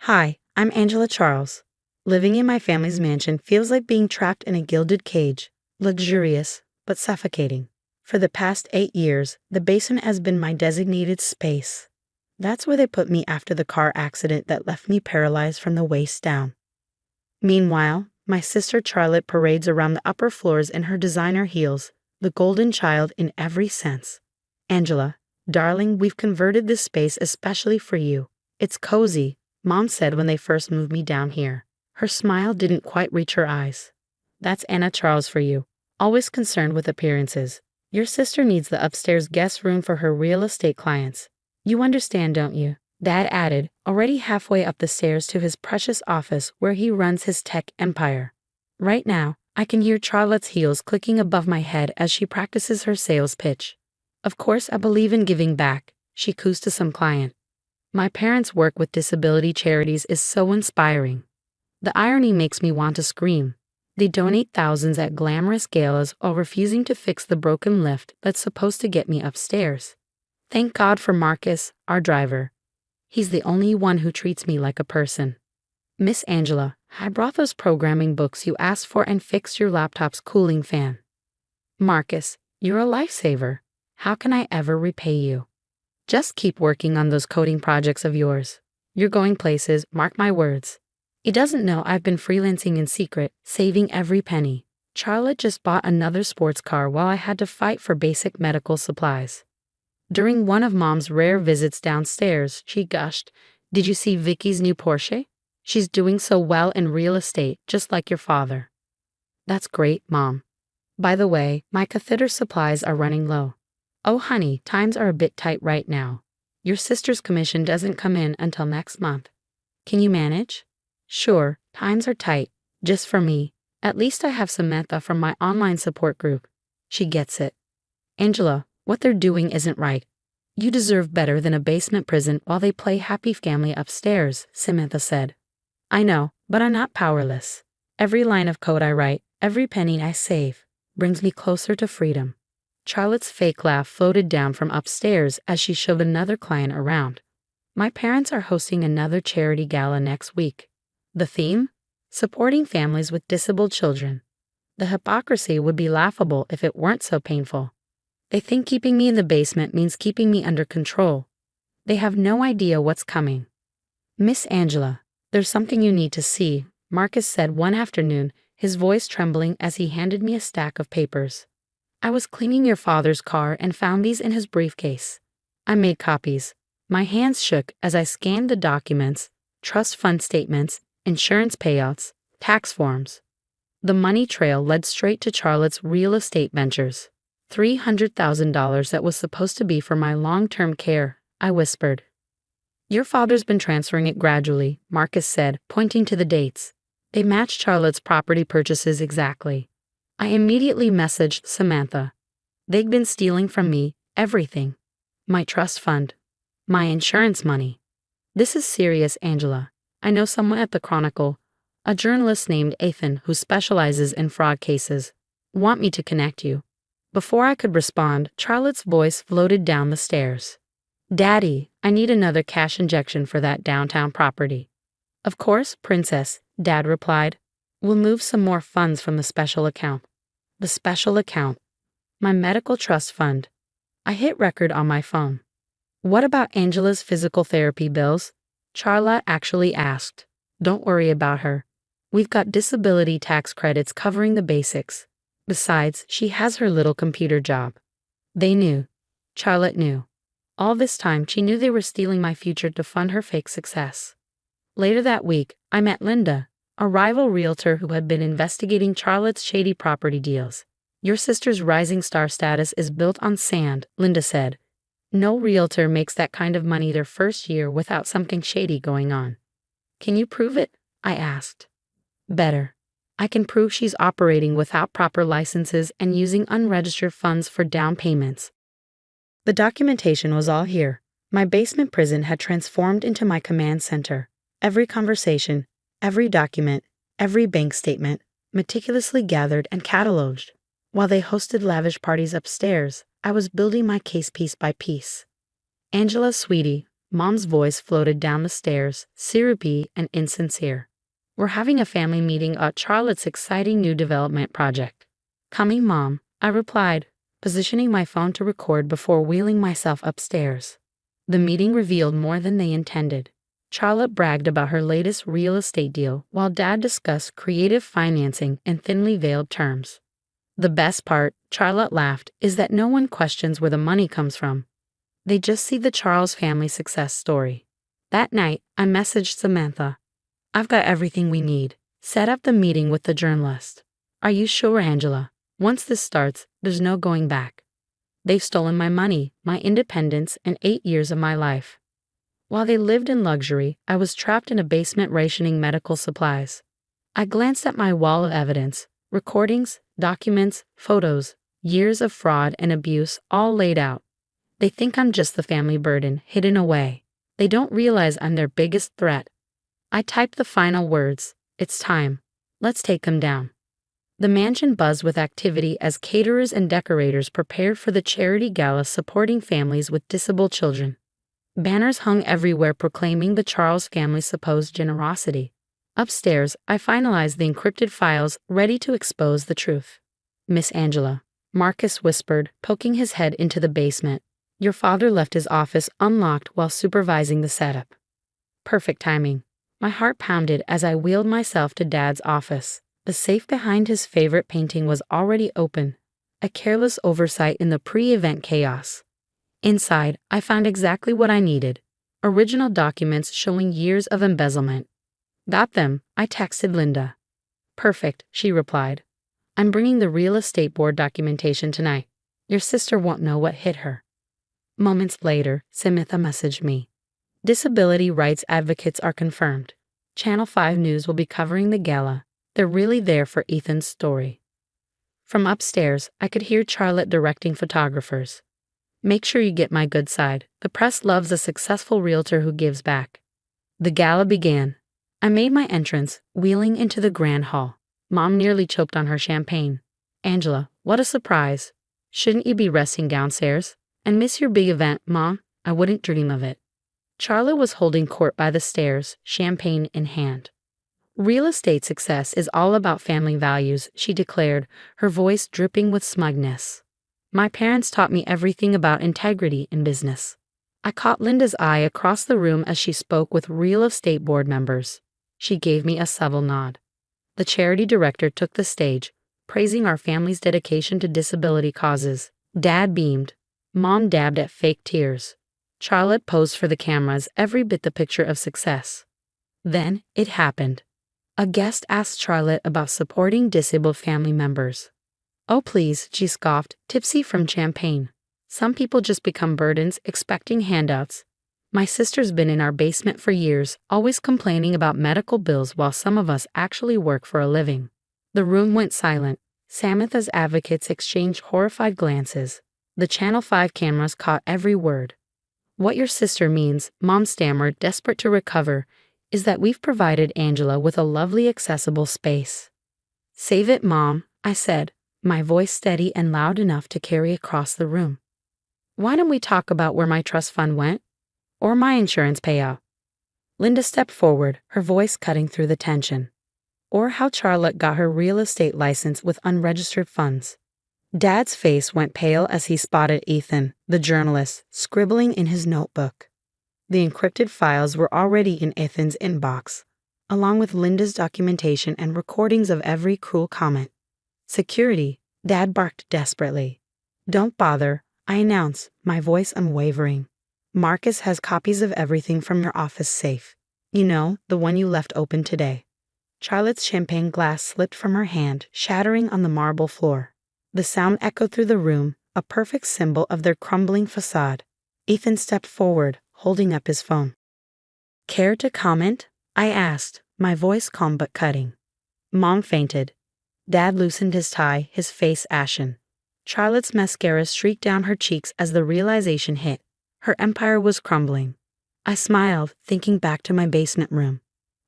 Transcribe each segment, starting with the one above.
Hi, I'm Angela Charles. Living in my family's mansion feels like being trapped in a gilded cage, luxurious, but suffocating. For the past 8 years, the basement has been my designated space. That's where they put me after the car accident that left me paralyzed from the waist down. Meanwhile, my sister Charlotte parades around the upper floors in her designer heels, the golden child in every sense. Angela, darling, we've converted this space especially for you. It's cozy, Mom said when they first moved me down here. Her smile didn't quite reach her eyes. That's Anna Charles for you, always concerned with appearances. Your sister needs the upstairs guest room for her real estate clients. You understand, don't you? Dad added, already halfway up the stairs to his precious office where he runs his tech empire. Right now, I can hear Charlotte's heels clicking above my head as she practices her sales pitch. Of course, I believe in giving back, she coos to some client. My parents' work with disability charities is so inspiring. The irony makes me want to scream. They donate thousands at glamorous galas while refusing to fix the broken lift that's supposed to get me upstairs. Thank God for Marcus, our driver. He's the only one who treats me like a person. Miss Angela, I brought those programming books you asked for and fixed your laptop's cooling fan. Marcus, you're a lifesaver. How can I ever repay you? Just keep working on those coding projects of yours. You're going places, mark my words. He doesn't know I've been freelancing in secret, saving every penny. Charlotte just bought another sports car while I had to fight for basic medical supplies. During one of Mom's rare visits downstairs, she gushed, "Did you see Vicky's new Porsche? She's doing so well in real estate, just like your father." That's great, Mom. By the way, my catheter supplies are running low. Oh honey, times are a bit tight right now. Your sister's commission doesn't come in until next month. Can you manage? Sure, times are tight. Just for me. At least I have Samantha from my online support group. She gets it. Angela, what they're doing isn't right. You deserve better than a basement prison while they play happy family upstairs, Samantha said. I know, but I'm not powerless. Every line of code I write, every penny I save, brings me closer to freedom. Charlotte's fake laugh floated down from upstairs as she showed another client around. My parents are hosting another charity gala next week. The theme? Supporting families with disabled children. The hypocrisy would be laughable if it weren't so painful. They think keeping me in the basement means keeping me under control. They have no idea what's coming. Miss Angela, there's something you need to see, Marcus said one afternoon, his voice trembling as he handed me a stack of papers. I was cleaning your father's car and found these in his briefcase. I made copies. My hands shook as I scanned the documents, trust fund statements, insurance payouts, tax forms. The money trail led straight to Charlotte's real estate ventures. $300,000 that was supposed to be for my long-term care, I whispered. Your father's been transferring it gradually, Marcus said, pointing to the dates. They match Charlotte's property purchases exactly. I immediately messaged Samantha. They've been stealing from me everything. My trust fund. My insurance money. This is serious, Angela. I know someone at the Chronicle, a journalist named Ethan who specializes in fraud cases. Want me to connect you? Before I could respond, Charlotte's voice floated down the stairs. Daddy, I need another cash injection for that downtown property. Of course, Princess, Dad replied. We'll move some more funds from the special account. The special account. My medical trust fund. I hit record on my phone. What about Angela's physical therapy bills? Charlotte actually asked. Don't worry about her. We've got disability tax credits covering the basics. Besides, she has her little computer job. They knew. Charlotte knew. All this time, she knew they were stealing my future to fund her fake success. Later that week, I met Linda, a rival realtor who had been investigating Charlotte's shady property deals. Your sister's rising star status is built on sand, Linda said. No realtor makes that kind of money their first year without something shady going on. Can you prove it? I asked. Better. I can prove she's operating without proper licenses and using unregistered funds for down payments. The documentation was all here. My basement prison had transformed into my command center. Every conversation, every document, every bank statement, meticulously gathered and cataloged. While they hosted lavish parties upstairs, I was building my case piece by piece. Angela, sweetie, Mom's voice floated down the stairs, syrupy and insincere. We're having a family meeting at Charlotte's exciting new development project. Coming, Mom, I replied, positioning my phone to record before wheeling myself upstairs. The meeting revealed more than they intended. Charlotte bragged about her latest real estate deal while Dad discussed creative financing in thinly veiled terms. The best part, Charlotte laughed, is that no one questions where the money comes from. They just see the Charles family success story. That night, I messaged Samantha. I've got everything we need. Set up the meeting with the journalist. Are you sure, Angela? Once this starts, there's no going back. They've stolen my money, my independence, and 8 years of my life. While they lived in luxury, I was trapped in a basement rationing medical supplies. I glanced at my wall of evidence, recordings, documents, photos, years of fraud and abuse all laid out. They think I'm just the family burden, hidden away. They don't realize I'm their biggest threat. I typed the final words. It's time. Let's take them down. The mansion buzzed with activity as caterers and decorators prepared for the charity gala supporting families with disabled children. Banners hung everywhere proclaiming the Charles family's supposed generosity. Upstairs, I finalized the encrypted files, ready to expose the truth. Miss Angela, Marcus whispered, poking his head into the basement. Your father left his office unlocked while supervising the setup. Perfect timing. My heart pounded as I wheeled myself to Dad's office. The safe behind his favorite painting was already open, a careless oversight in the pre-event chaos. Inside, I found exactly what I needed. Original documents showing years of embezzlement. Got them, I texted Linda. Perfect, she replied. I'm bringing the real estate board documentation tonight. Your sister won't know what hit her. Moments later, Samantha messaged me. Disability rights advocates are confirmed. Channel 5 News will be covering the gala. They're really there for Ethan's story. From upstairs, I could hear Charlotte directing photographers. Make sure you get my good side. The press loves a successful realtor who gives back. The gala began. I made my entrance, wheeling into the grand hall. Mom nearly choked on her champagne. Angela, what a surprise. Shouldn't you be resting downstairs? And miss your big event, Mom? I wouldn't dream of it. Charlotte was holding court by the stairs, champagne in hand. Real estate success is all about family values, she declared, her voice dripping with smugness. My parents taught me everything about integrity in business. I caught Linda's eye across the room as she spoke with real estate board members. She gave me a subtle nod. The charity director took the stage, praising our family's dedication to disability causes. Dad beamed. Mom dabbed at fake tears. Charlotte posed for the cameras, every bit the picture of success. Then, it happened. A guest asked Charlotte about supporting disabled family members. Oh please, she scoffed, tipsy from champagne. Some people just become burdens, expecting handouts. My sister's been in our basement for years, always complaining about medical bills while some of us actually work for a living. The room went silent. Samantha's advocates exchanged horrified glances. The Channel 5 cameras caught every word. What your sister means, Mom stammered, desperate to recover, is that we've provided Angela with a lovely accessible space. Save it, Mom, I said, my voice steady and loud enough to carry across the room. Why don't we talk about where my trust fund went? Or my insurance payout? Linda stepped forward, her voice cutting through the tension. Or how Charlotte got her real estate license with unregistered funds. Dad's face went pale as he spotted Ethan, the journalist, scribbling in his notebook. The encrypted files were already in Ethan's inbox, along with Linda's documentation and recordings of every cruel comment. Security, Dad barked desperately. Don't bother, I announced, my voice unwavering. Marcus has copies of everything from your office safe. You know, the one you left open today. Charlotte's champagne glass slipped from her hand, shattering on the marble floor. The sound echoed through the room, a perfect symbol of their crumbling facade. Ethan stepped forward, holding up his phone. Care to comment? I asked, my voice calm but cutting. Mom fainted. Dad loosened his tie, his face ashen. Charlotte's mascara streaked down her cheeks as the realization hit. Her empire was crumbling. I smiled, thinking back to my basement room.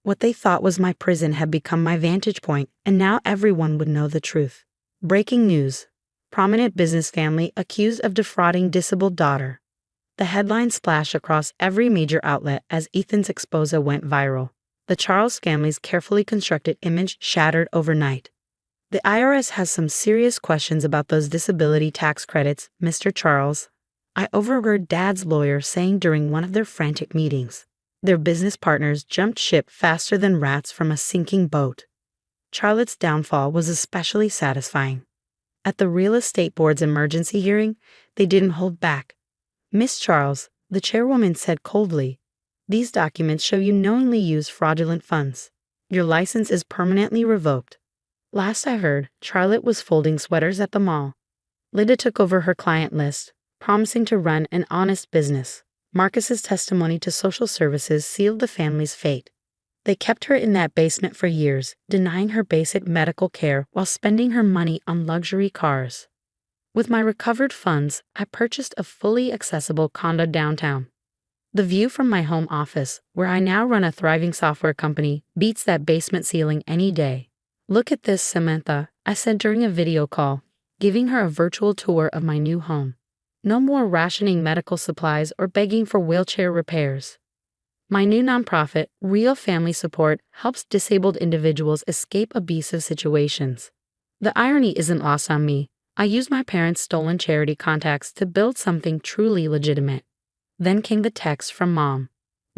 What they thought was my prison had become my vantage point, and now everyone would know the truth. Breaking news. Prominent business family accused of defrauding disabled daughter. The headline splashed across every major outlet as Ethan's expose went viral. The Charles family's carefully constructed image shattered overnight. The IRS has some serious questions about those disability tax credits, Mr. Charles. I overheard Dad's lawyer saying during one of their frantic meetings. Their business partners jumped ship faster than rats from a sinking boat. Charlotte's downfall was especially satisfying. At the real estate board's emergency hearing, they didn't hold back. Miss Charles, the chairwoman said coldly, "These documents show you knowingly used fraudulent funds. Your license is permanently revoked." Last I heard, Charlotte was folding sweaters at the mall. Lydia took over her client list, promising to run an honest business. Marcus's testimony to social services sealed the family's fate. They kept her in that basement for years, denying her basic medical care while spending her money on luxury cars. With my recovered funds, I purchased a fully accessible condo downtown. The view from my home office, where I now run a thriving software company, beats that basement ceiling any day. "Look at this, Samantha," I said during a video call, giving her a virtual tour of my new home. No more rationing medical supplies or begging for wheelchair repairs. My new nonprofit, Real Family Support, helps disabled individuals escape abusive situations. The irony isn't lost on me. I used my parents' stolen charity contacts to build something truly legitimate. Then came the text from Mom.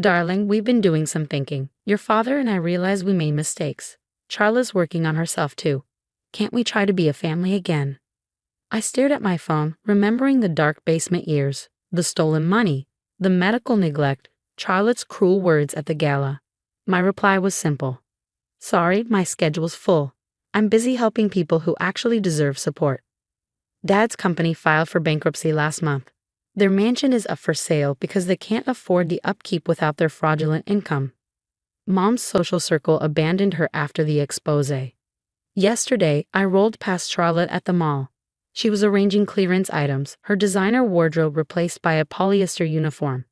"Darling, we've been doing some thinking. Your father and I realized we made mistakes. Charla's working on herself too. Can't we try to be a family again?" I stared at my phone, remembering the dark basement years, the stolen money, the medical neglect, Charlotte's cruel words at the gala. My reply was simple. "Sorry, my schedule's full. I'm busy helping people who actually deserve support." Dad's company filed for bankruptcy last month. Their mansion is up for sale because they can't afford the upkeep without their fraudulent income. Mom's social circle abandoned her after the expose. Yesterday, I rolled past Charlotte at the mall. She was arranging clearance items, her designer wardrobe replaced by a polyester uniform.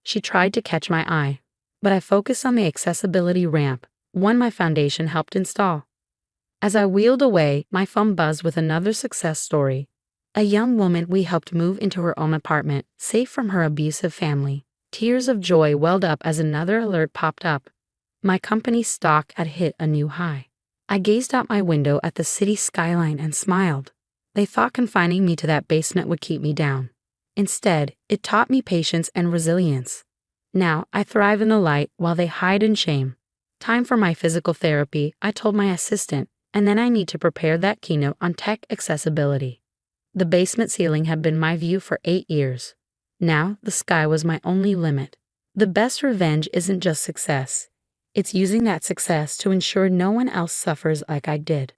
She tried to catch my eye, but I focused on the accessibility ramp, one my foundation helped install. As I wheeled away, my phone buzzed with another success story. A young woman we helped move into her own apartment, safe from her abusive family. Tears of joy welled up as another alert popped up. My company's stock had hit a new high. I gazed out my window at the city skyline and smiled. They thought confining me to that basement would keep me down. Instead, it taught me patience and resilience. Now, I thrive in the light while they hide in shame. Time for my physical therapy, I told my assistant, and then I need to prepare that keynote on tech accessibility. The basement ceiling had been my view for 8 years. Now, the sky was my only limit. The best revenge isn't just success. It's using that success to ensure no one else suffers like I did.